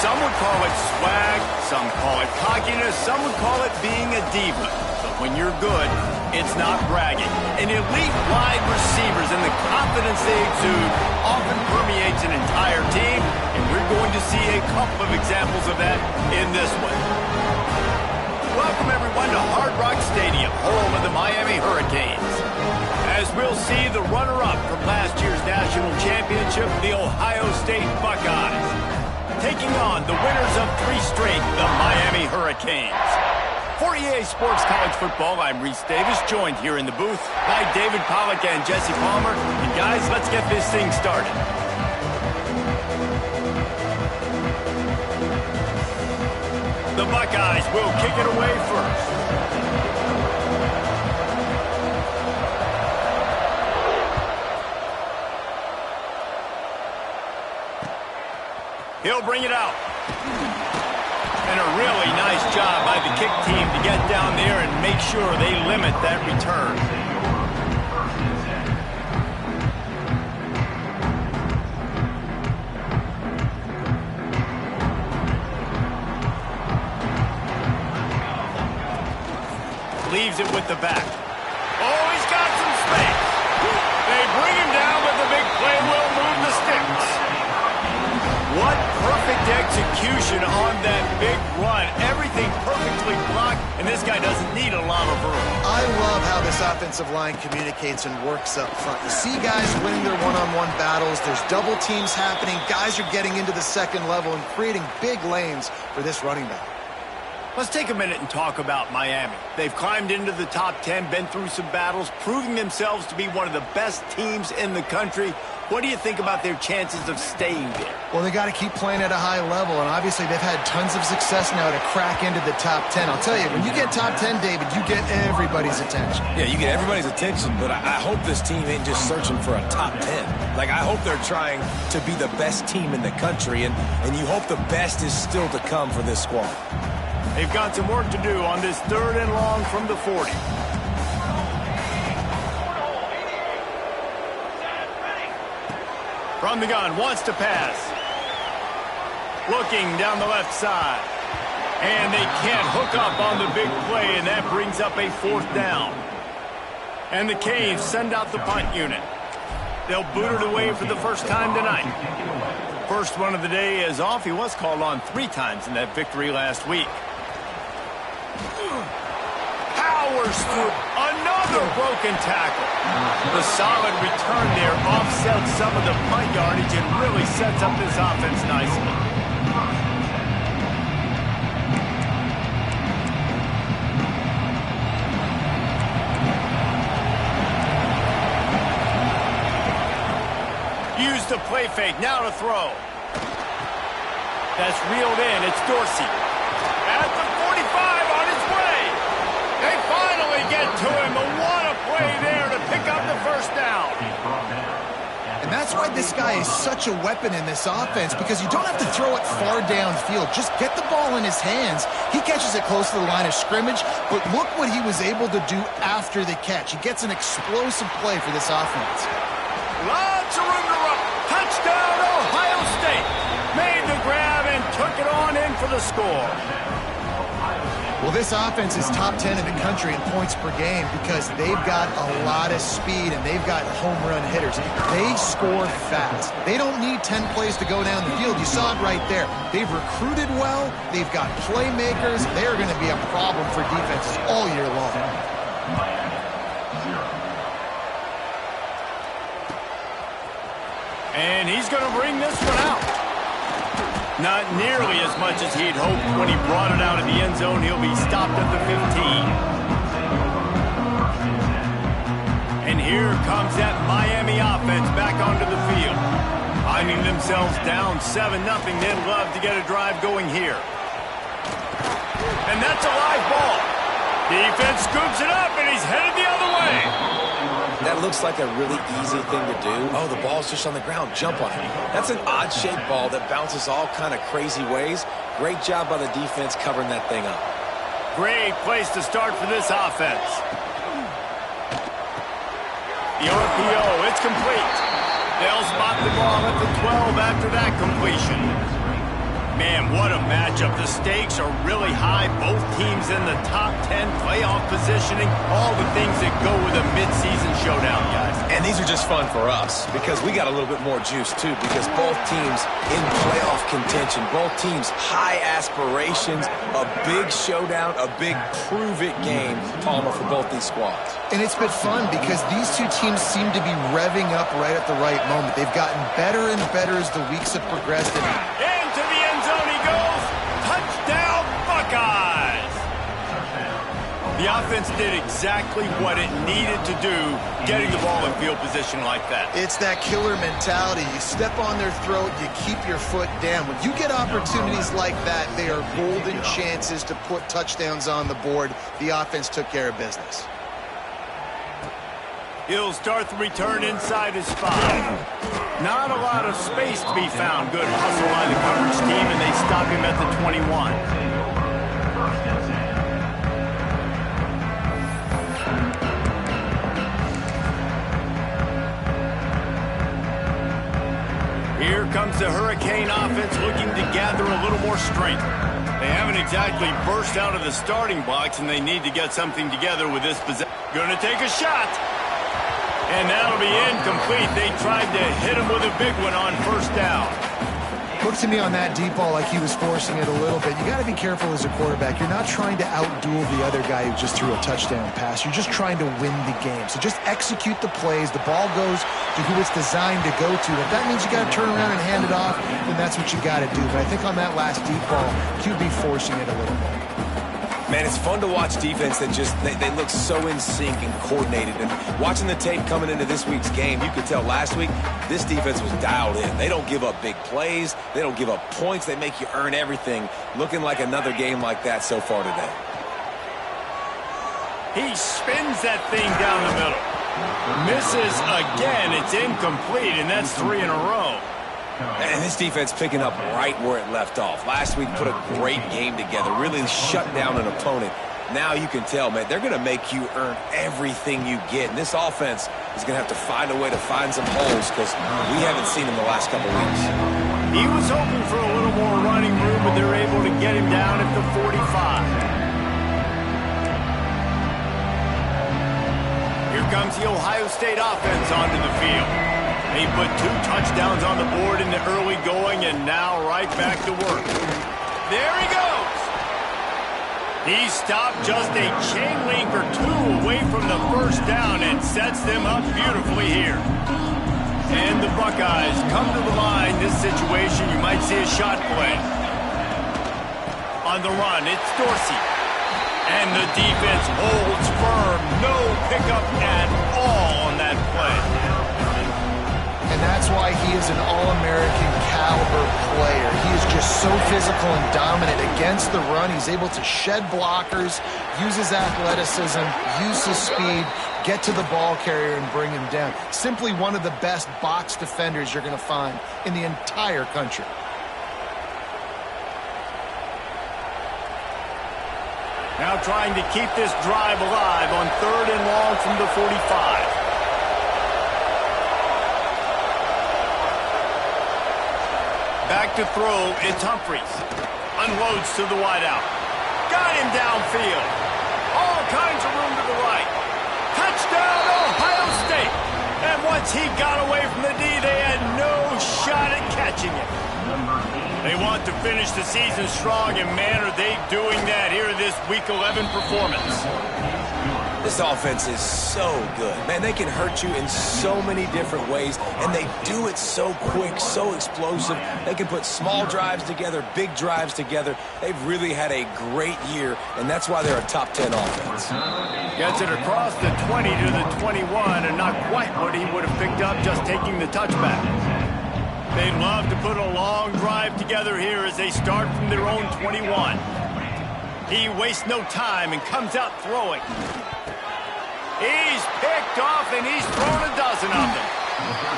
Some would call it swag, some call it cockiness, some would call it being a diva. But when you're good, it's not bragging. And elite wide receivers and the confidence they exude often permeates an entire team, and we're going to see a couple of examples of that in this one. Welcome, everyone, to Hard Rock Stadium, home of the Miami Hurricanes. As we'll see the runner-up from last year's national championship, the Ohio State Buckeyes, taking on the winners of 3 straight, the Miami Hurricanes. For EA Sports College Football, I'm Reese Davis, joined here in the booth by David Pollack and Jesse Palmer. And guys, let's get this thing started. The Buckeyes will kick it away first. He'll bring it out. And a really nice job by the kick team to get down there and make sure they limit that return. Leaves it with the back. Oh, he's got some space. They bring him down, but the big play will move the sticks. What perfect execution on that big run. Everything perfectly blocked, and this guy doesn't need a lot of room. I love how this offensive line communicates and works up front. You see guys winning their one-on-one battles. There's double teams happening. Guys are getting into the second level and creating big lanes for this running back. Let's take a minute and talk about Miami. They've climbed into the top 10, been through some battles, proving themselves to be one of the best teams in the country. What do you think about their chances of staying there? Well, they got to keep playing at a high level, and obviously they've had tons of success now to crack into the top 10. I'll tell you, when you get top 10, David, you get everybody's attention. Yeah, you get everybody's attention, but I hope this team ain't just searching for a top 10. Like, I hope they're trying to be the best team in the country, and you hope the best is still to come for this squad. They've got some work to do on this 3rd and long from the 40. From the gun, wants to pass. Looking down the left side. And they can't hook up on the big play, and that brings up a 4th down. And the Canes send out the punt unit. They'll boot it away for the first time tonight. First one of the day is off. He was called on 3 times in that victory last week. Powers through another broken tackle. The solid return there offsets some of the punt yardage and really sets up this offense nicely. Use the play fake, now to throw. That's reeled in, it's Dorsey. At the 45 on his way. They finally get to him, but what a play there to pick up the first down. And that's why this guy is such a weapon in this offense, because you don't have to throw it far downfield. Just get the ball in his hands. He catches it close to the line of scrimmage, but look what he was able to do after the catch. He gets an explosive play for this offense. Lots of room to run. Touchdown, Ohio State. Made the grab and took it on in for the score. Well, this offense is top 10 in the country in points per game because they've got a lot of speed and they've got home run hitters. They score fast. They don't need 10 plays to go down the field. You saw it right there. They've recruited well. They've got playmakers. They're going to be a problem for defenses all year long. And he's going to bring this one out. Not nearly as much as he'd hoped when he brought it out of the end zone. He'll be stopped at the 15. And here comes that Miami offense back onto the field. Finding themselves down 7-0, they'd love to get a drive going here. And that's a live ball. Defense scoops it up, and he's headed the other way. That looks like a really easy thing to do. Oh, the ball's just on the ground. Jump on it. That's an odd-shaped ball that bounces all kind of crazy ways. Great job by the defense covering that thing up. Great place to start for this offense. The RPO, it's complete. They'll spot the ball at the 12 after that completion. Man, what a matchup. The stakes are really high. Both teams in the top 10 playoff positioning. All the things that go with a midseason showdown, guys. And these are just fun for us because we got a little bit more juice, too, because both teams in playoff contention, both teams high aspirations, a big showdown, a big prove-it game, Palmer, for both these squads. And it's been fun because these two teams seem to be revving up right at the right moment. They've gotten better and better as the weeks have progressed. Into the end zone he goes. Touchdown, Buckeyes. The offense did exactly what it needed to do, getting the ball in field position like that. It's that killer mentality. You step on their throat, you keep your foot down. When you get opportunities like that, they are golden chances to put touchdowns on the board. The offense took care of business. He'll start the return inside his 5. Not a lot of space to be found. Good hustle by the coverage team, and they stop him at the 21. Here comes the Hurricane offense looking to gather a little more strength. They haven't exactly burst out of the starting box, and they need to get something together with this possession. Gonna take a shot. And that'll be incomplete. They tried to hit him with a big one on first down. Looked to me on that deep ball like he was forcing it a little bit. You got to be careful as a quarterback. You're not trying to outduel the other guy who just threw a touchdown pass. You're just trying to win the game. So just execute the plays. The ball goes to who it's designed to go to. If that means you got to turn around and hand it off, then that's what you got to do. But I think on that last deep ball, QB forcing it a little bit. Man, it's fun to watch defense that just, they look so in sync and coordinated. And watching the tape coming into this week's game, you could tell last week this defense was dialed in. They don't give up big plays. They don't give up points. They make you earn everything. Looking like another game like that so far today. He spins that thing down the middle. Misses again. It's incomplete, and that's 3 in a row. And this defense picking up right where it left off. Last week put a great game together, really shut down an opponent. Now you can tell, man, they're going to make you earn everything you get. And this offense is going to have to find a way to find some holes because we haven't seen them the last couple weeks. He was hoping for a little more running room, but they're able to get him down at the 45. Here comes the Ohio State offense onto the field. He put 2 touchdowns on the board in the early going, and now right back to work. There he goes. He stopped just a chain link or 2 away from the first down and sets them up beautifully here. And the Buckeyes come to the line. This situation, you might see a shot play. On the run, it's Dorsey. And the defense holds firm. No pickup at all on that play. And that's why he is an All-American caliber player. He is just so physical and dominant against the run. He's able to shed blockers, use his athleticism, use his speed, get to the ball carrier and bring him down. Simply one of the best box defenders you're going to find in the entire country. Now trying to keep this drive alive on 3rd and long from the 45. Back to throw, it's Humphries. Unloads to the wideout. Got him downfield. All kinds of room to the right. Touchdown, Ohio State. And once he got away from the D, they had no shot at catching it. They want to finish the season strong, and man, are they doing that here in this Week 11 performance. This offense is so good. Man, they can hurt you in so many different ways, and they do it so quick, so explosive. They can put small drives together, big drives together. They've really had a great year, and that's why they're a top 10 offense. Gets it across the 20 to the 21, and not quite what he would have picked up just taking the touchback. They'd love to put a long drive together here as they start from their own 21. He wastes no time and comes out throwing. He's picked off, and he's thrown a dozen of them.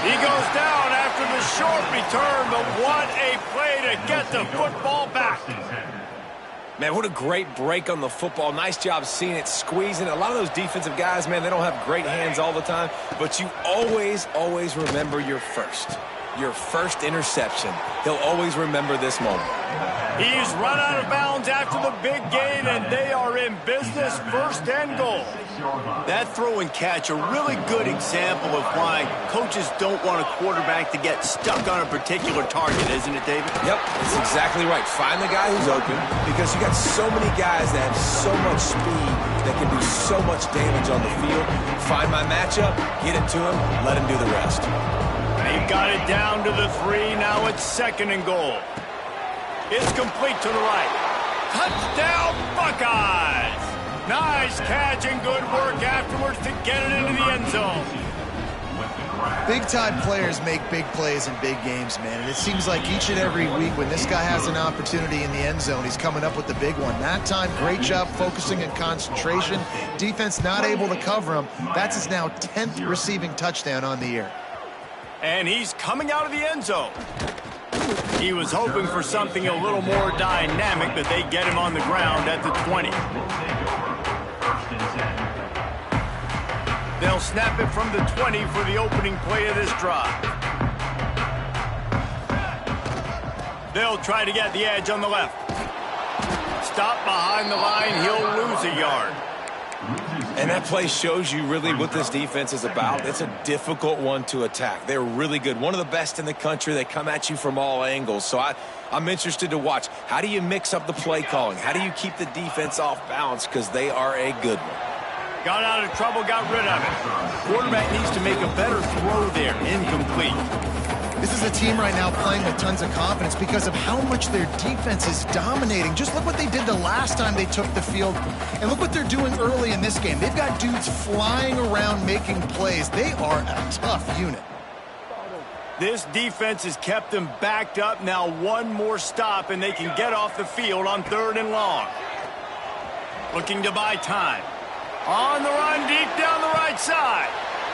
He goes down after the short return, but what a play to get the football back. Man, what a great break on the football. Nice job seeing it, squeezing it. A lot of those defensive guys, man, they don't have great hands all the time, but you always, always remember your first. your first interception. He'll always remember this moment. He's run out of bounds after the big gain, and they are in business, 1st and goal. That throw and catch, a really good example of why coaches don't want a quarterback to get stuck on a particular target, isn't it, David? Yep, that's exactly right. Find the guy who's open, because you got so many guys that have so much speed that can do so much damage on the field. Find my matchup, get it to him, let him do the rest. They've got it down to the 3. Now it's 2nd and goal. It's complete to the right. Touchdown, Buckeyes! Nice catch and good work afterwards to get it into the end zone. Big-time players make big plays in big games, man. And it seems like each and every week when this guy has an opportunity in the end zone, he's coming up with the big one. That time, great job focusing and concentration. Defense not able to cover him. That's his now 10th receiving touchdown on the year. And he's coming out of the end zone. He was hoping for something a little more dynamic, but they get him on the ground at the 20. They'll snap it from the 20 for the opening play of this drive. They'll try to get the edge on the left. Stop behind the line, he'll lose a yard. And that play shows you really what this defense is about. It's a difficult one to attack. They're really good. One of the best in the country. They come at you from all angles. So I'm interested to watch. How do you mix up the play calling? How do you keep the defense off balance? Because they are a good one. Got out of trouble, got rid of it. Quarterback needs to make a better throw there. Incomplete. This is a team right now playing with tons of confidence because of how much their defense is dominating. Just look what they did the last time they took the field, and look what they're doing early in this game. They've got dudes flying around making plays. They are a tough unit. This defense has kept them backed up. Now one more stop, and they can get off the field on 3rd and long. Looking to buy time. On the run, deep down the right side.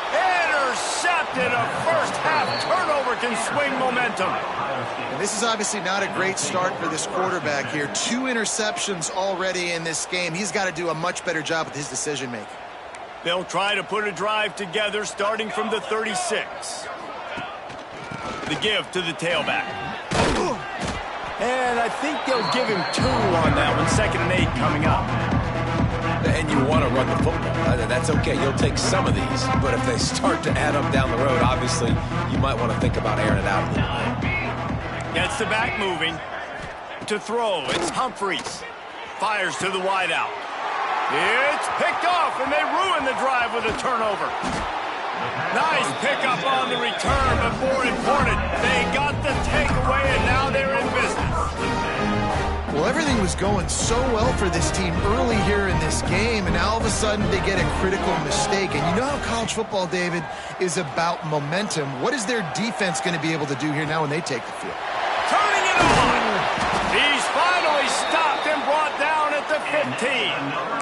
Intercepted. A first-half turnover can swing momentum. And this is obviously not a great start for this quarterback here. 2 interceptions already in this game. He's got to do a much better job with his decision-making. They'll try to put a drive together starting from the 36. The give to the tailback. And I think they'll give him 2 on that one. 2nd and 8 coming up. And you want to run the football. That's okay. You'll take some of these. But if they start to add up down the road, obviously, you might want to think about airing it out a little bit. Gets the back moving. To throw, it's Humphreys. Fires to the wideout. It's picked off, and they ruin the drive with a turnover. Nice pickup on the return, but more important, they got the takeaway, and now they're in business. Well, everything was going so well for this team early here in this game, and now all of a sudden they get a critical mistake. And you know how college football, David, is about momentum. What is their defense going to be able to do here now when they take the field? Turning it on! He's finally stopped and brought down at the 15.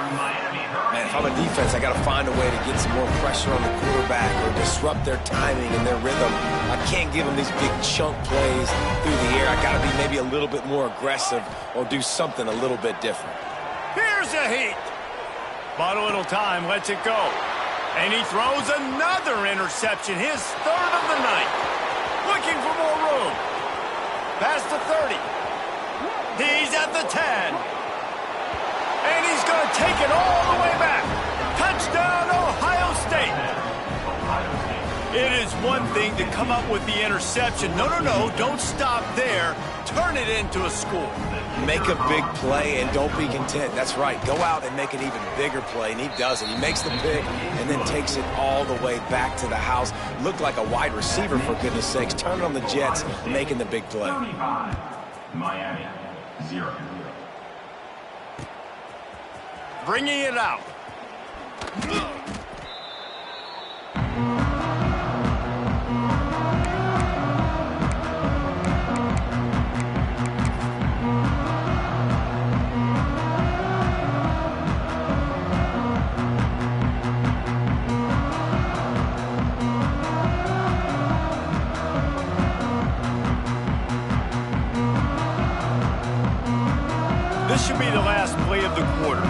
Man, if I'm a defense, I got to find a way to get some more pressure on the quarterback or disrupt their timing and their rhythm. I can't give them these big chunk plays through the air. I got to be maybe a little bit more aggressive or do something a little bit different. Here's a heat. But a little time lets it go. And he throws another interception, his 3rd of the night. Looking for more room. Past the 30. He's at the 10. And he's going to take it all the way back. Touchdown, Ohio State. It is one thing to come up with the interception. No, don't stop there. Turn it into a score. Make a big play and don't be content. That's right. Go out and make an even bigger play, and he does it. He makes the pick and then takes it all the way back to the house. Looked like a wide receiver, for goodness sakes. Turn on the Jets, making the big play. Miami, 0. Bringing it out. This should be the last play of the quarter.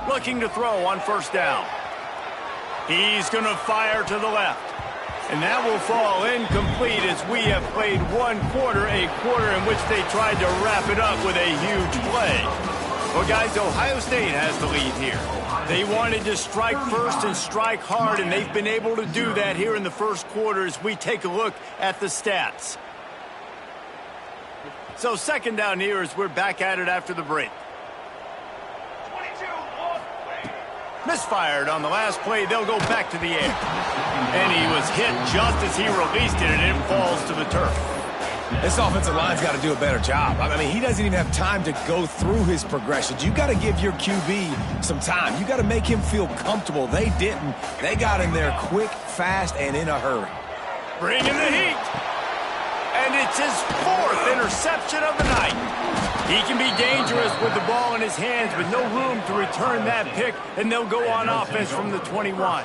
Looking to throw on 1st down. He's going to fire to the left. And that will fall incomplete as we have played one quarter, a quarter in which they tried to wrap it up with a huge play. Well, guys, Ohio State has the lead here. They wanted to strike first and strike hard, and they've been able to do that here in the first quarter as we take a look at the stats. So second down here as we're back at it after the break. Misfired on the last play. They'll go back to the air. And he was hit just as he released it, and it falls to the turf. This offensive line's got to do a better job. I mean, he doesn't even have time to go through his progressions. You got to give your QB some time. You got to make him feel comfortable. They didn't. They got in there quick, fast, and in a hurry. Bringing the heat. And it's his fourth interception of the night. He can be dangerous with the ball in his hands with no room to return that pick, and they'll go on offense from the 21.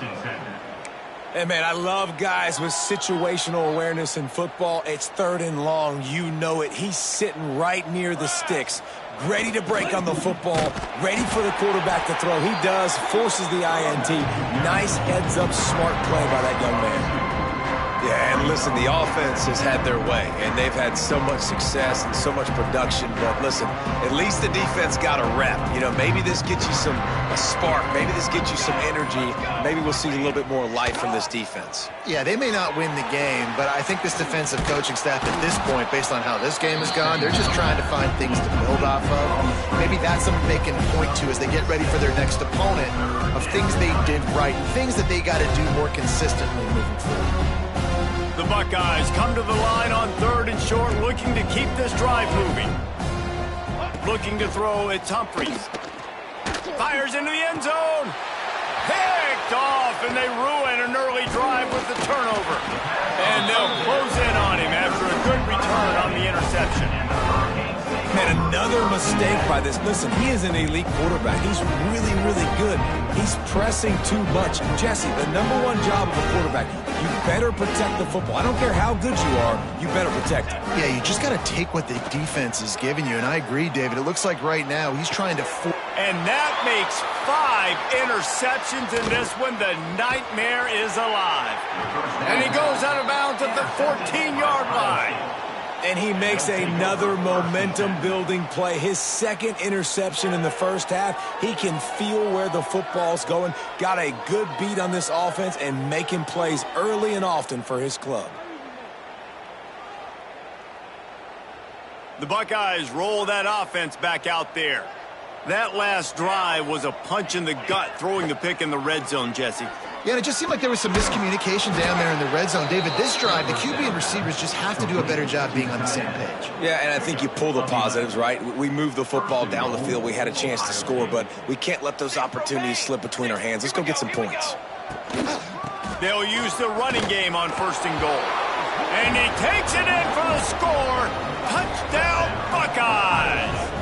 Hey, man, I love guys with situational awareness in football. It's third and long. You know it. He's sitting right near the sticks, ready to break on the football, ready for the quarterback to throw. He does, forces the INT. Nice heads-up, smart play by that young man. Yeah, and listen, the offense has had their way, and they've had so much success and so much production. But listen, at least the defense got a rep. You know, maybe this gets you a spark. Maybe this gets you some energy. Maybe we'll see a little bit more life from this defense. Yeah, they may not win the game, but I think this defensive coaching staff at this point, based on how this game has gone, they're just trying to find things to build off of. Maybe that's something they can point to as they get ready for their next opponent of things they did right, things that they got to do more consistently moving forward. The Buckeyes come to the line on third and short, looking to keep this drive moving. Looking to throw, it's Humphries. Fires into the end zone. Picked off, and they ruin an early drive with the turnover. And they'll close in on him after a good return on the interception. Man, another mistake by this. Listen, he is an elite quarterback. He's really, really good. He's pressing too much. Jesse, the number one job of a quarterback, you better protect the football. I don't care how good you are, you better protect it. Yeah, you just got to take what the defense is giving you, and I agree, David. It looks like right now he's trying to... And that makes 5 interceptions in this one. The nightmare is alive. And he goes out of bounds at the 14-yard line. And he makes another momentum-building play. His second interception in the first half. He can feel where the football's going. Got a good beat on this offense and making plays early and often for his club. The Buckeyes roll that offense back out there. That last drive was a punch in the gut, throwing the pick in the red zone, Jesse. Yeah, and it just seemed like there was some miscommunication down there in the red zone. David, this drive, the QB and receivers just have to do a better job being on the same page. Yeah, and I think you pull the positives, right? We moved the football down the field. We had a chance to score, but we can't let those opportunities slip between our hands. Let's go get some points. They'll use the running game on first and goal. And he takes it in for the score. Touchdown, Buckeyes!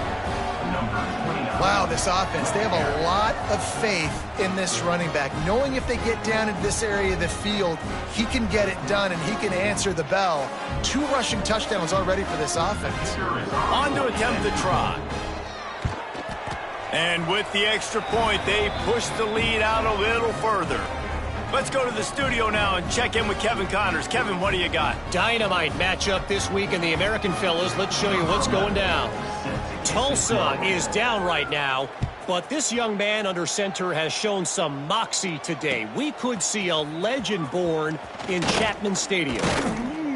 Wow, this offense, they have a lot of faith in this running back, knowing if they get down into this area of the field, he can get it done and he can answer the bell. 2 rushing touchdowns already for this offense. On to attempt the try. And with the extra point, they push the lead out a little further. Let's go to the studio now and check in with Kevin Connors. Kevin, what do you got? Dynamite matchup this week in the American fellas. Let's show you what's going down. Tulsa is down right now, but this young man under center has shown some moxie today. We could see a legend born in Chapman Stadium.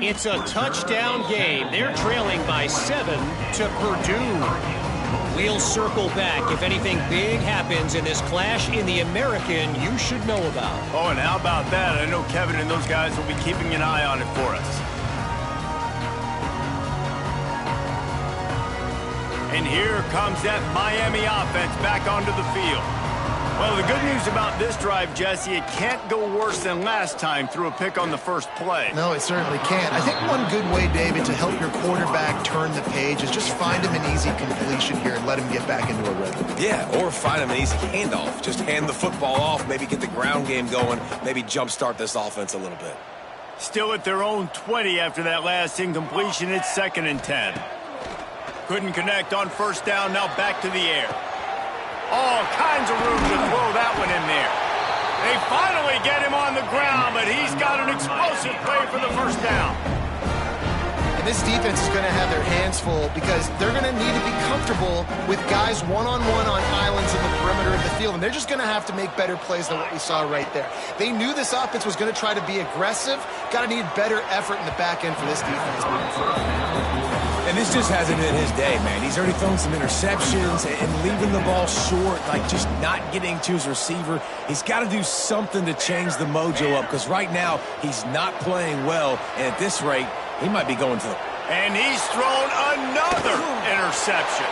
It's a touchdown game. They're trailing by 7 to Purdue. We'll circle back if anything big happens in this clash in the American you should know about. Oh, and how about that? I know Kevin and those guys will be keeping an eye on it for us. And here comes that Miami offense back onto the field. Well, the good news about this drive, Jesse, it can't go worse than last time through a pick on the first play. No, it certainly can't. I think one good way, David, to help your quarterback turn the page is just find him an easy completion here and let him get back into a rhythm. Yeah, or find him an easy handoff. Just hand the football off, maybe get the ground game going, maybe jumpstart this offense a little bit. Still at their own 20 after that last incompletion. It's 2nd and 10. Couldn't connect on first down, now back to the air. All kinds of room to throw that one in there. They finally get him on the ground, but he's got an explosive play for the first down. And this defense is going to have their hands full because they're going to need to be comfortable with guys one-on-one on islands in the perimeter of the field, and they're just going to have to make better plays than what we saw right there. They knew this offense was going to try to be aggressive. Got to need better effort in the back end for this defense. And this just hasn't been his day, man. He's already thrown some interceptions and leaving the ball short, like just not getting to his receiver. He's got to do something to change the mojo up because right now he's not playing well, and at this rate, he might be going to the... And he's thrown another interception.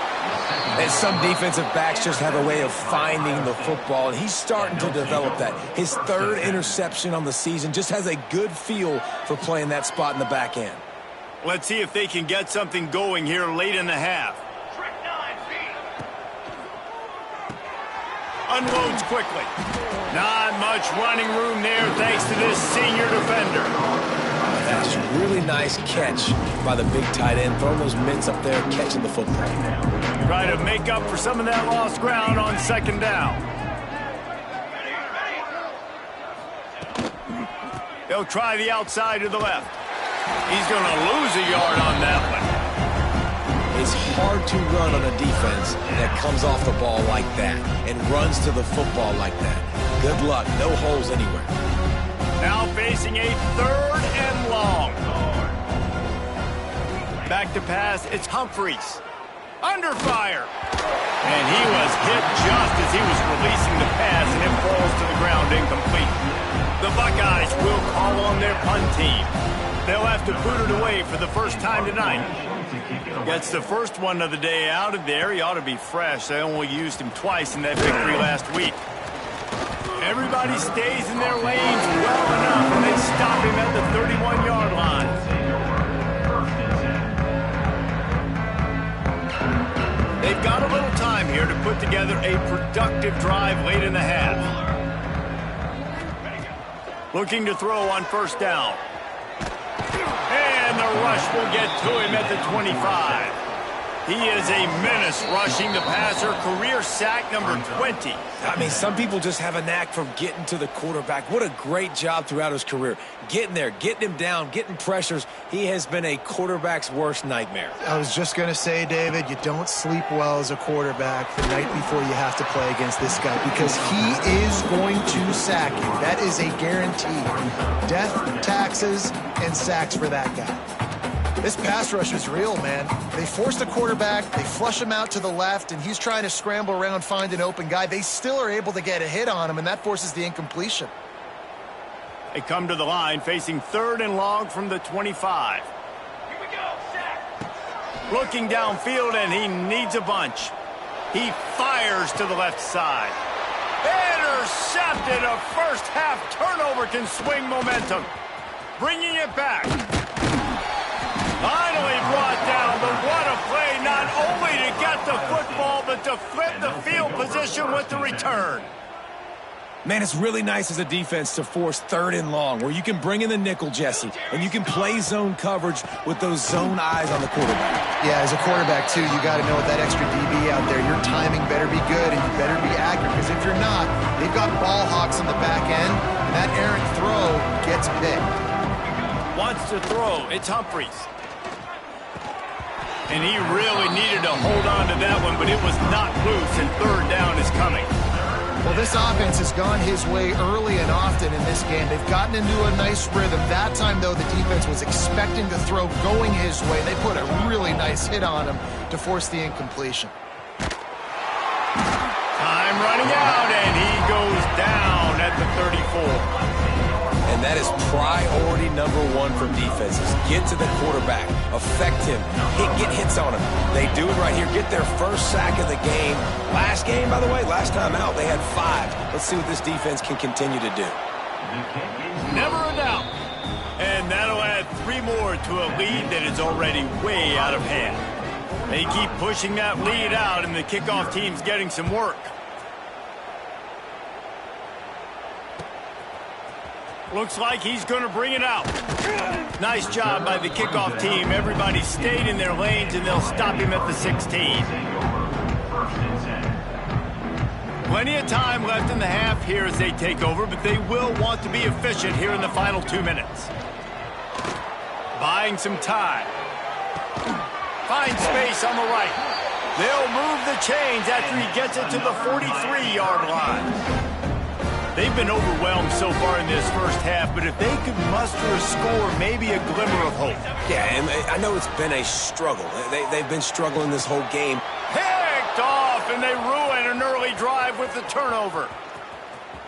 And some defensive backs just have a way of finding the football, and he's starting to develop that. His third interception on the season, just has a good feel for playing that spot in the back end. Let's see if they can get something going here late in the half. Unloads quickly. Not much running room there thanks to this senior defender. That's a really nice catch by the big tight end, throwing those mitts up there, catching the football. Try to make up for some of that lost ground on second down. They'll try the outside to the left. He's going to lose a yard on that one. It's hard to run on a defense that comes off the ball like that and runs to the football like that. Good luck. No holes anywhere. Now facing a third and long. Back to pass. It's Humphries. Under fire. And he was hit just as he was releasing the pass, and it falls to the ground incomplete. The Buckeyes will call on their punt team. They'll have to boot it away for the first time tonight. That's the first one of the day out of there. He ought to be fresh. They only used him twice in that victory last week. Everybody stays in their lanes well enough, and they stop him at the 31-yard line. They've got a little time here to put together a productive drive late in the half. Looking to throw on first down. And the rush will get to him at the 25. He is a menace rushing the passer. Career sack number 20. I mean, some people just have a knack for getting to the quarterback. What a great job throughout his career. Getting there, getting him down, getting pressures. He has been a quarterback's worst nightmare. I was just going to say, David, you don't sleep well as a quarterback the night before you have to play against this guy because he is going to sack you. That is a guarantee. Death, taxes, and sacks for that guy. This pass rush is real, man. They force the quarterback, they flush him out to the left, and he's trying to scramble around, find an open guy. They still are able to get a hit on him, and that forces the incompletion. They come to the line facing third and long from the 25. Here we go, sack. Looking downfield, and he needs a bunch. He fires to the left side. Intercepted. A first half turnover can swing momentum. Bringing it back. Finally brought down, but what a play, not only to get the football, but to flip the field position with the return. Man, it's really nice as a defense to force third and long, where you can bring in the nickel, Jesse, and you can play zone coverage with those zone eyes on the quarterback. Yeah, as a quarterback, too, you got to know with that extra DB out there, your timing better be good and you better be accurate, because if you're not, they've got ball hawks on the back end, and that errant throw gets picked. Wants to throw. It's Humphries. And he really needed to hold on to that one, but it was not loose, and third down is coming. Well, this offense has gone his way early and often in this game. They've gotten into a nice rhythm. That time, though, the defense was expecting the throw going his way. They put a really nice hit on him to force the incompletion. Time running out, and he goes down at the 34. And that is priority number one for defenses. Get to the quarterback. Affect him. Get hits on him. They do it right here. Get their first sack of the game. Last game, by the way, last time out, they had 5. Let's see what this defense can continue to do. Never a doubt. And that'll add 3 more to a lead that is already way out of hand. They keep pushing that lead out, and the kickoff team's getting some work. Looks like he's going to bring it out. Nice job by the kickoff team. Everybody stayed in their lanes, and they'll stop him at the 16. Plenty of time left in the half here as they take over, but they will want to be efficient here in the final 2 minutes. Buying some time. Finds space on the right. They'll move the chains after he gets it to the 43-yard line. They've been overwhelmed so far in this first half, but if they could muster a score, maybe a glimmer of hope. Yeah, and I know it's been a struggle. They've been struggling this whole game. Picked off, and they ruin an early drive with the turnover.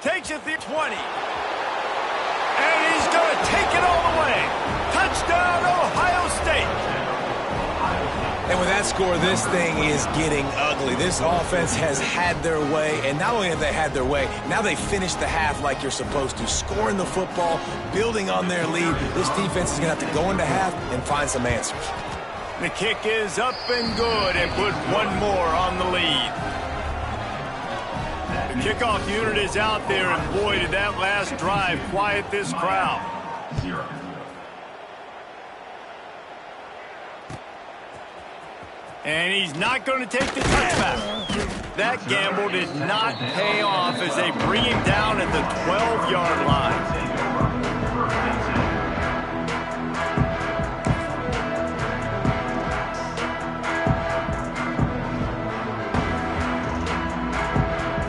Takes it the 20. And he's going to take it all the way. Touchdown, Ohio State. And with that score, this thing is getting ugly. This offense has had their way, and not only have they had their way, now they finished the half like you're supposed to, scoring the football, building on their lead. This defense is going to have to go into half and find some answers. The kick is up and good, and put one more on the lead. The kickoff unit is out there, and boy, did that last drive quiet this crowd. 0. And he's not going to take the touchback. That gamble did not pay off as they bring him down at the 12-yard line.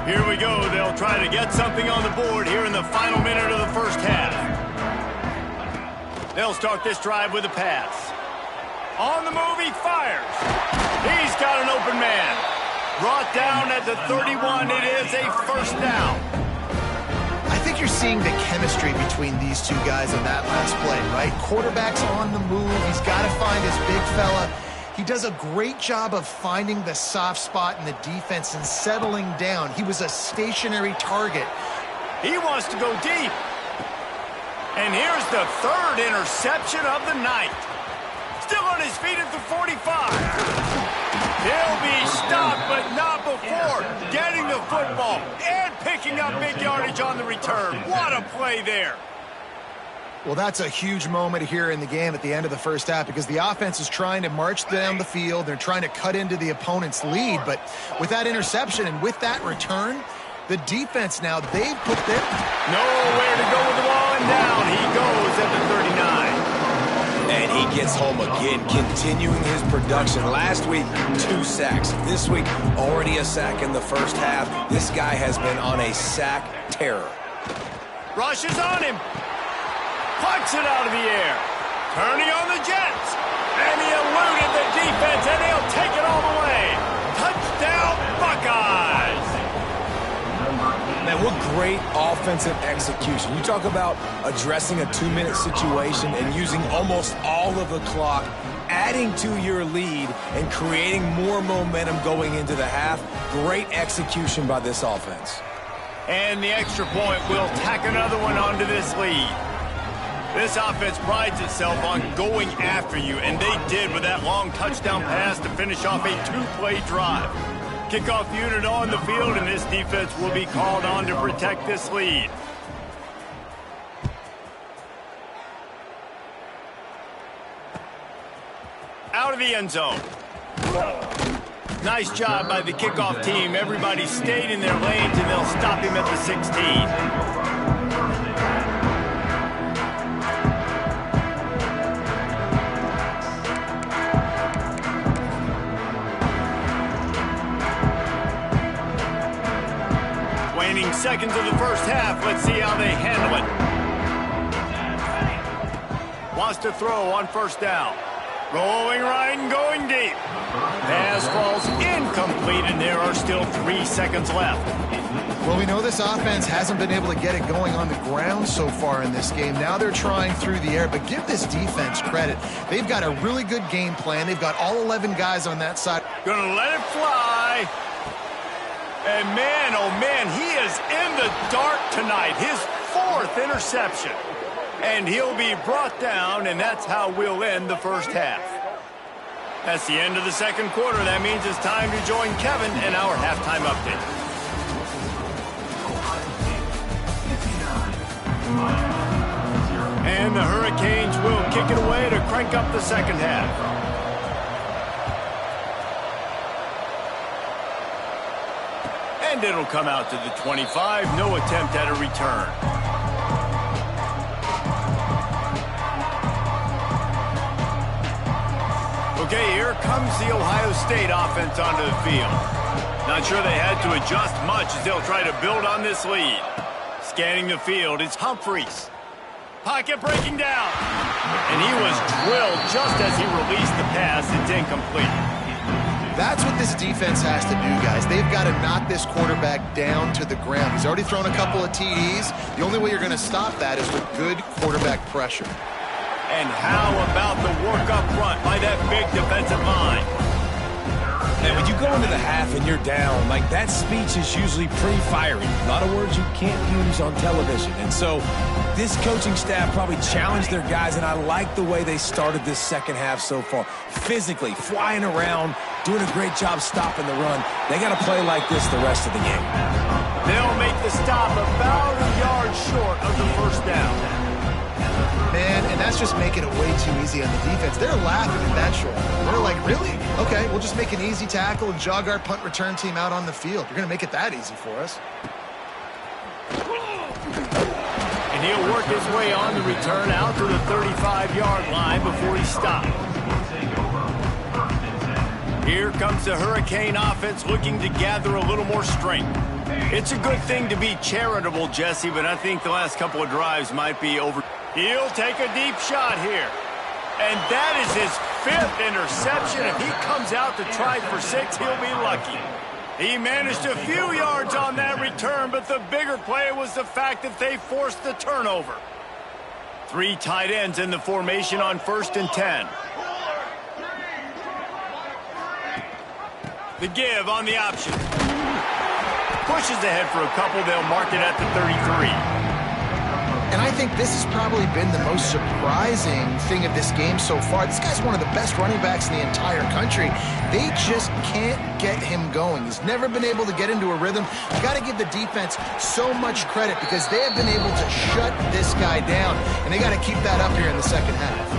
Here we go. They'll try to get something on the board here in the final minute of the first half. They'll start this drive with a pass. On the move, he fires. He's got an open man. Brought down at the 31. It is a first down. I think you're seeing the chemistry between these two guys in that last play, right? Quarterback's on the move. He's got to find his big fella. He does a great job of finding the soft spot in the defense and settling down. He was a stationary target. He wants to go deep. And here's the third interception of the night. Still on his feet at the 45. He'll be stopped, but not before getting the football and picking up big yardage on the return. What a play there. Well, that's a huge moment here in the game at the end of the first half because the offense is trying to march down the field. They're trying to cut into the opponent's lead, but with that interception and with that return, the defense now, they've put their... Nowhere to go with the ball, and down he goes at the 39. And he gets home again, continuing his production. Last week, 2 sacks. This week, already a sack in the first half. This guy has been on a sack terror. Rushes on him. Punts it out of the air. Turning on the Jets. And he eluded the defense, and he'll take it all the way. Touchdown, Buckeyes. Man, what great offensive execution. You talk about addressing a 2-minute situation and using almost all of the clock, adding to your lead and creating more momentum going into the half. Great execution by this offense. And the extra point will tack another one onto this lead. This offense prides itself on going after you, and they did with that long touchdown pass to finish off a 2-play drive. Kickoff unit on the field, and this defense will be called on to protect this lead. Out of the end zone. Nice job by the kickoff team. Everybody stayed in their lanes, and they'll stop him at the 16. Seconds of the first half. Let's see how they handle it. Wants to throw on first down. Going right and going deep. Pass falls incomplete, and there are still 3 seconds left. Well, we know this offense hasn't been able to get it going on the ground so far in this game. Now they're trying through the air, but give this defense credit. They've got a really good game plan. They've got all 11 guys on that side. Gonna let it fly. And man, oh man, he is in the dark tonight. His 4th interception. And he'll be brought down, and that's how we'll end the first half. That's the end of the second quarter. That means it's time to join Kevin in our halftime update. And the Hurricanes will kick it away to crank up the second half. And And it'll come out to the 25. No attempt at a return. Okay, here comes the Ohio State offense onto the field. Not sure they had to adjust much as they'll try to build on this lead. Scanning the field, it's Humphreys. Pocket breaking down. And he was drilled just as he released the pass. It's incomplete. That's what this defense has to do, guys. They've got to knock this quarterback down to the ground. He's already thrown a couple of TDs. The only way you're going to stop that is with good quarterback pressure. And how about the work up front by that big defensive line? And when you go into the half and you're down, like that speech is usually pretty fiery. A lot of words you can't use on television. And so this coaching staff probably challenged their guys, and I like the way they started this second half so far. Physically, flying around, doing a great job stopping the run. They got to play like this the rest of the game. They'll make the stop about a yard short of the first down. Man, and that's just making it way too easy on the defense. They're laughing at that short. They're like, really? Okay, we'll just make an easy tackle and jog our punt return team out on the field. You're going to make it that easy for us. And he'll work his way on the return out to the 35-yard line before he stopped. Here comes the Hurricane offense looking to gather a little more strength. It's a good thing to be charitable, Jesse, but I think the last couple of drives might be over. He'll take a deep shot here. And that is his 5th interception. If he comes out to try for 6, he'll be lucky. He managed a few yards on that return, but the bigger play was the fact that they forced the turnover. 3 tight ends in the formation on 1st and 10. The give on the option. Pushes ahead for a couple. They'll mark it at the 33. And I think this has probably been the most surprising thing of this game so far. This guy's one of the best running backs in the entire country. They just can't get him going. He's never been able to get into a rhythm. You got to give the defense so much credit because they have been able to shut this guy down, and they got to keep that up here in the second half.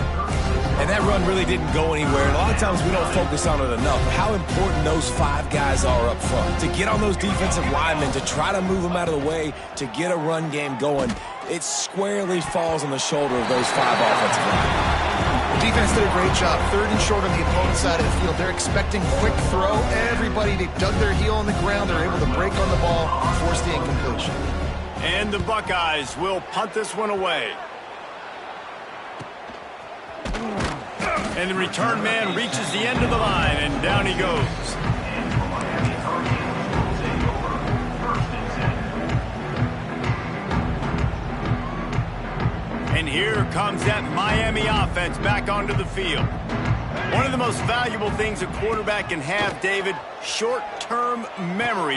And that run really didn't go anywhere. And a lot of times we don't focus on it enough. How important those 5 guys are up front. To get on those defensive linemen, to try to move them out of the way, to get a run game going, it squarely falls on the shoulder of those 5 offensive linemen. The defense did a great job. 3rd and short on the opponent's side of the field. They're expecting quick throw. Everybody, they dug their heel on the ground. They're able to break on the ball, force the incompletion. And the Buckeyes will punt this one away. And the return man reaches the end of the line, and down he goes. And here comes that Miami offense back onto the field. One of the most valuable things a quarterback can have, David, short-term memory.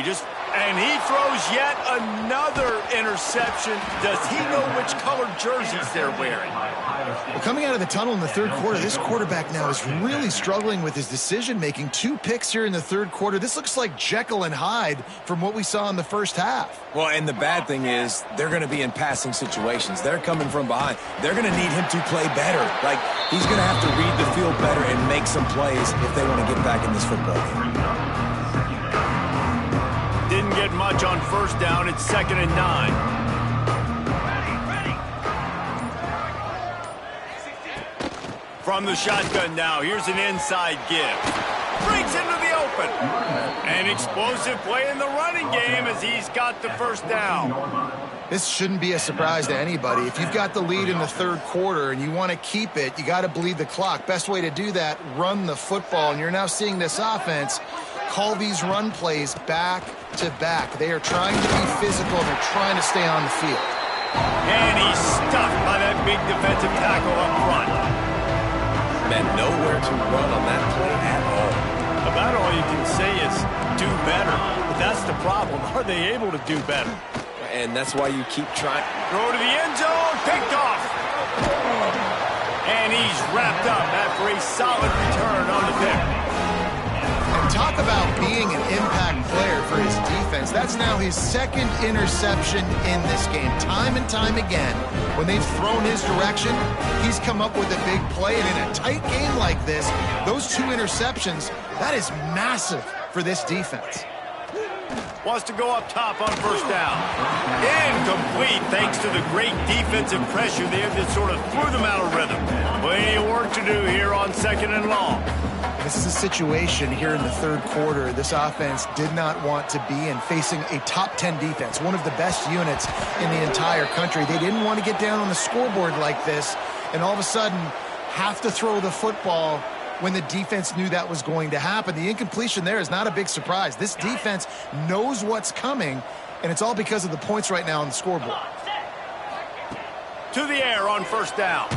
And he throws yet another interception. Does he know which colored jerseys they're wearing? Well, coming out of the tunnel in the 3rd quarter, this quarterback now is really struggling with his decision-making. 2 picks here in the 3rd quarter. This looks like Jekyll and Hyde from what we saw in the first half. Well, and the bad thing is they're going to be in passing situations. They're coming from behind. They're going to need him to play better. Like, he's going to have to read the field better and make some plays if they want to get back in this football game. Didn't get much on 1st down. It's 2nd and 9. From the shotgun now, here's an inside give. Breaks into the open. An explosive play in the running game as he's got the 1st down. This shouldn't be a surprise to anybody. If you've got the lead in the 3rd quarter and you want to keep it, you got to bleed the clock. Best way to do that, run the football. And you're now seeing this offense call these run plays back to back. They are trying to be physical. They're trying to stay on the field. And he's stuffed by that big defensive tackle up front. Man, nowhere to run on that play at all. About all you can say is do better. But that's the problem. Are they able to do better? And that's why you keep trying. Throw to the end zone. Picked off. And he's wrapped up after a solid return on the pick. And talk about being an impact player for his defense. That's now his 2nd interception in this game. Time and time again, when they've thrown his direction, he's come up with a big play. And in a tight game like this, those 2 interceptions, that is massive for this defense. wants to go up top on first down. Incomplete thanks to the great defensive pressure there that sort of threw them out of rhythm. Plenty of work to do here on 2nd and long. This is a situation here in the third quarter this offense did not want to be in, facing a top 10 defense, one of the best units in the entire country. They didn't want to get down on the scoreboard like this and all of a sudden have to throw the football when the defense knew that was going to happen. The incompletion there is not a big surprise. This defense knows what's coming, and it's all because of the points right now on the scoreboard. To the air on first down.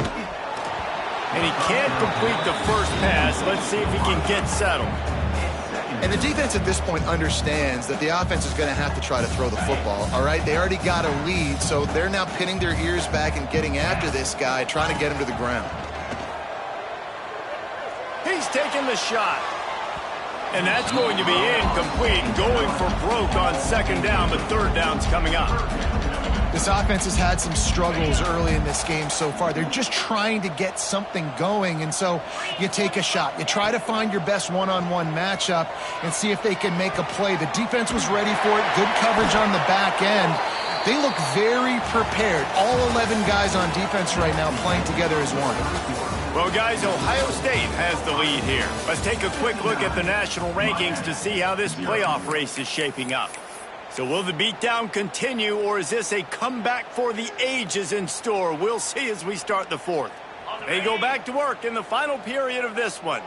And he can't complete the first pass. Let's see if he can get settled. And the defense at this point understands that the offense is going to have to try to throw the football, all right? They already got a lead, so they're now pinning their ears back and getting after this guy, trying to get him to the ground. He's taking the shot. And that's going to be incomplete, going for broke on 2nd down, but 3rd down's coming up. This offense has had some struggles early in this game so far. They're just trying to get something going, and so you take a shot. You try to find your best one-on-one matchup and see if they can make a play. The defense was ready for it. Good coverage on the back end. They look very prepared. All 11 guys on defense right now playing together as one. Well, guys, Ohio State has the lead here. Let's take a quick look at the national rankings to see how this playoff race is shaping up. So will the beatdown continue, or is this a comeback for the ages in store? We'll see as we start the 4th. They go back to work in the final period of this one.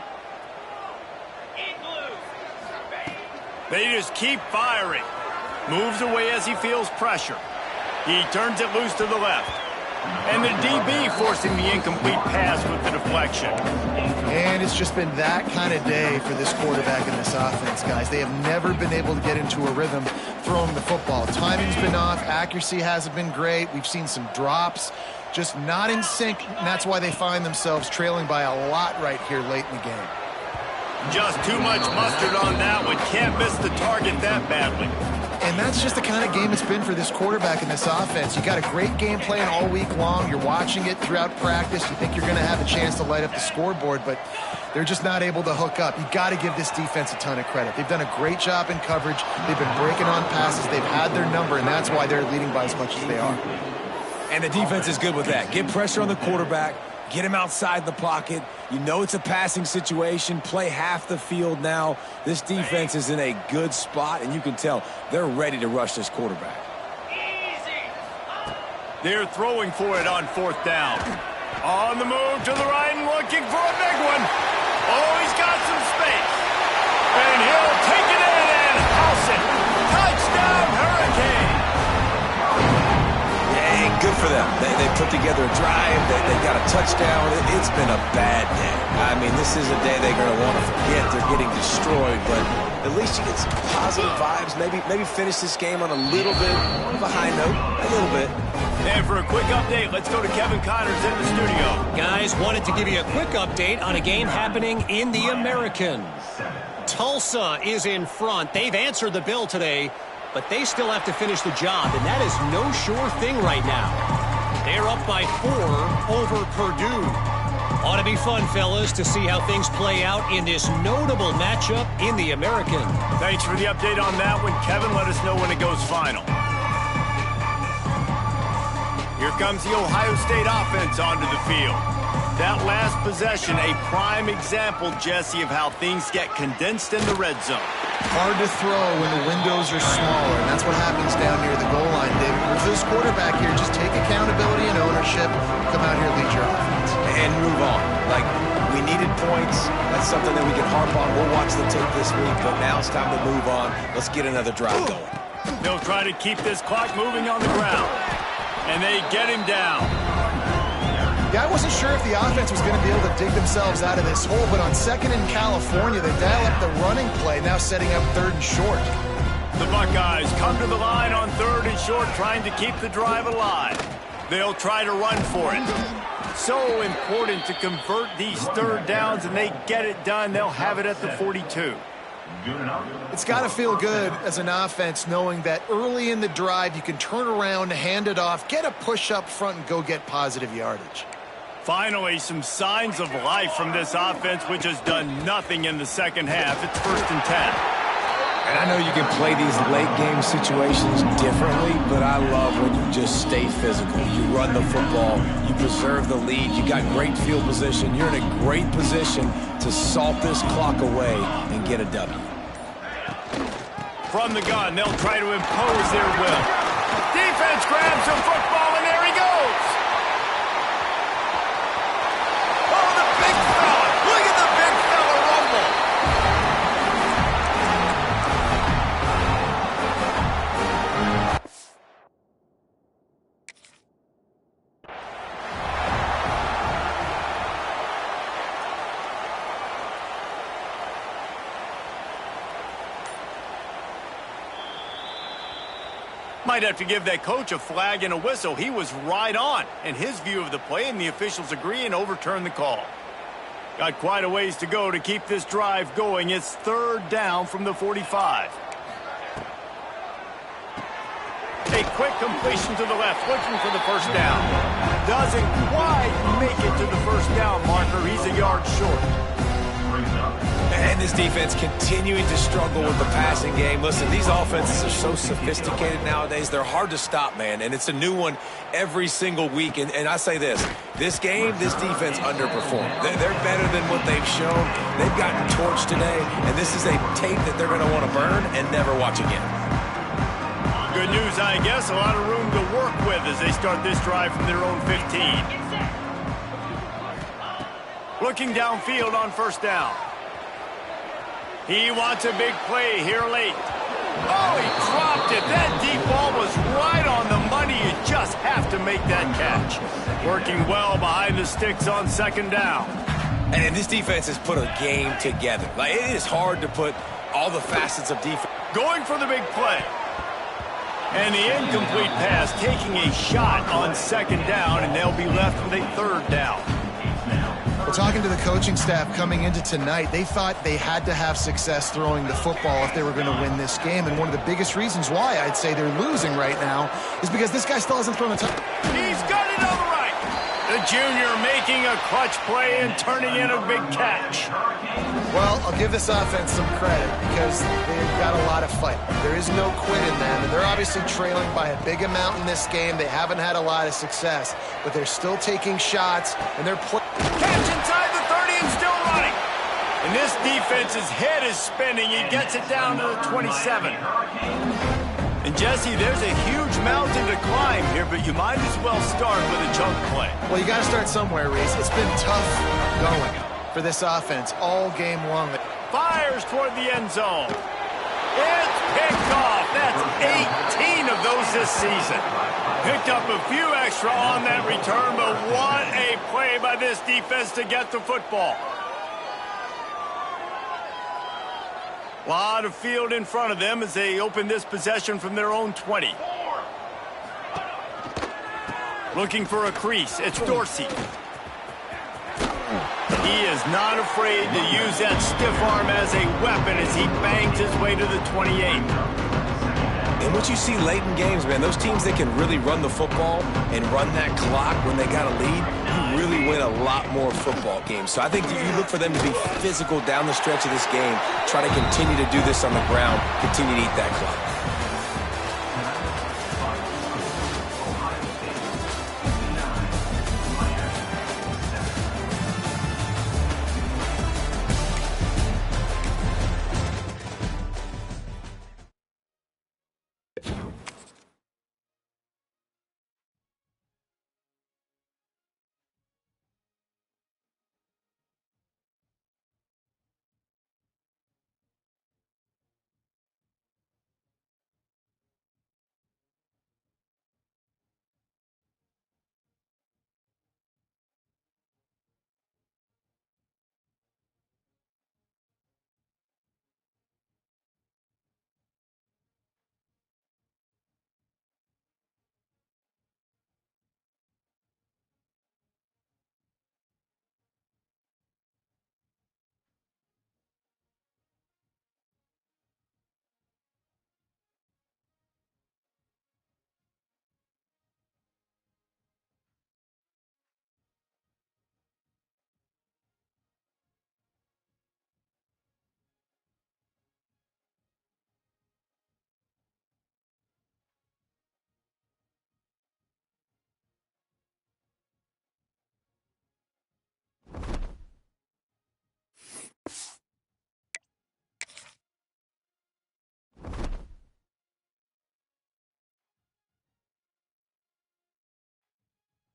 They just keep firing. Moves away as he feels pressure. He turns it loose to the left. And the DB forcing the incomplete pass with the deflection. And it's just been that kind of day for this quarterback and this offense, guys. They have never been able to get into a rhythm throwing the football. Timing's been off. Accuracy hasn't been great. We've seen some drops. Just not in sync, and that's why they find themselves trailing by a lot right here late in the game. Just too much mustard on that one. Can't miss the target that badly. And that's just the kind of game it's been for this quarterback and this offense. You got a great game plan all week long. You're watching it throughout practice. You think you're going to have a chance to light up the scoreboard, but they're just not able to hook up. You got to give this defense a ton of credit. They've done a great job in coverage. They've been breaking on passes. They've had their number, and that's why they're leading by as much as they are. And the defense is good with that. Get pressure on the quarterback. Get him outside the pocket. You know it's a passing situation. Play half the field now. This defense is in a good spot, and you can tell they're ready to rush this quarterback. They're throwing for it on 4th down. On the move to the right and looking for a big one. Oh, he's got some space. And he'll take it in and house it. Touchdown, Hurricane. Good for them. They put together a drive. They got a touchdown. It's been a bad day. I mean, this is a day they're going to want to forget. They're getting destroyed, but at least you get some positive vibes. Maybe finish this game on a little bit of a high note. A little bit. And for a quick update, let's go to Kevin Connors in the studio. Guys, wanted to give you a quick update on a game happening in the American. Tulsa is in front. They've answered the bell today, but they still have to finish the job, and that is no sure thing right now. They're up by 4 over Purdue. Ought to be fun, fellas, to see how things play out in this notable matchup in the American. Thanks for the update on that one, Kevin. Let us know when it goes final. Here comes the Ohio State offense onto the field. That last possession, a prime example, Jesse, of how things get condensed in the red zone. Hard to throw when the windows are smaller, and that's what happens down near the goal line, David. For this quarterback here, just take accountability and ownership, come out here and lead your offense. And move on. Like, we needed points. That's something that we can harp on. We'll watch the tape this week, but now it's time to move on. Let's get another drive going. They'll try to keep this clock moving on the ground. And they get him down. Yeah, I wasn't sure if the offense was going to be able to dig themselves out of this hole, but on 2nd in California, they dial up the running play, now setting up 3rd and short. The Buckeyes come to the line on 3rd and short, trying to keep the drive alive. They'll try to run for it. So important to convert these 3rd downs, and they get it done. They'll have it at the 42. It's got to feel good as an offense knowing that early in the drive you can turn around, hand it off, get a push up front, and go get positive yardage. Finally, some signs of life from this offense, which has done nothing in the second half. It's 1st and 10. And I know you can play these late-game situations differently, but I love when you just stay physical. You run the football, you preserve the lead, you got great field position, you're in a great position to salt this clock away and get a W. From the gun, they'll try to impose their will. Defense grabs the football, and there he goes. Oh, the big fella. Look at the big fella rumble. Might have to give that coach a flag and a whistle. He was right on in his view of the play, and the officials agree and overturn the call. Got quite a ways to go to keep this drive going. It's 3rd down from the 45. A quick completion to the left, looking for the first down. Doesn't quite make it to the first down marker. He's a yard short. And this defense continuing to struggle with the passing game. Listen, these offenses are so sophisticated nowadays. They're hard to stop, man. And it's a new one every single week. And I say this game, this defense underperformed. They're better than what they've shown. They've gotten torched today. And this is a tape that they're going to want to burn and never watch again. Good news, I guess. A lot of room to work with as they start this drive from their own 15. Looking downfield on first down. He wants a big play here late. Oh, he dropped it. That deep ball was right on the money. You just have to make that catch. Working well behind the sticks on 2nd down. And this defense has put a game together. Like, it is hard to put all the facets of defense. Going for the big play. And the incomplete pass, taking a shot on 2nd down, and they'll be left with a 3rd down. Well, talking to the coaching staff coming into tonight, they thought they had to have success throwing the football if they were going to win this game. And one of the biggest reasons why I'd say they're losing right now is because this guy still hasn't thrown a touchdown. He's got it on the right. The junior making a clutch play and turning in a big catch. Well, I'll give this offense some credit because they've got a lot of fight. There is no quit in them, and they're obviously trailing by a big amount in this game. They haven't had a lot of success, but they're still taking shots, and they're playing. Catch inside the 30 and still running. And this defense's head is spinning. He gets it down to the 27. And, Jesse, there's a huge mountain to climb here, but you might as well start with a chunk play. Well, you got to start somewhere, Reese. It's been tough going for this offense all game long. Fires toward the end zone. It's picked off. That's 18 of those this season. Picked up a few extra on that return, but what a play by this defense to get the football. A lot of field in front of them as they open this possession from their own 20. Looking for a crease. It's Dorsey. He is not afraid to use that stiff arm as a weapon as he bangs his way to the 28. And what you see late in games, man, those teams that can really run the football and run that clock when they got a lead, you really win a lot more football games. So I think you look for them to be physical down the stretch of this game, try to continue to do this on the ground, continue to eat that clock.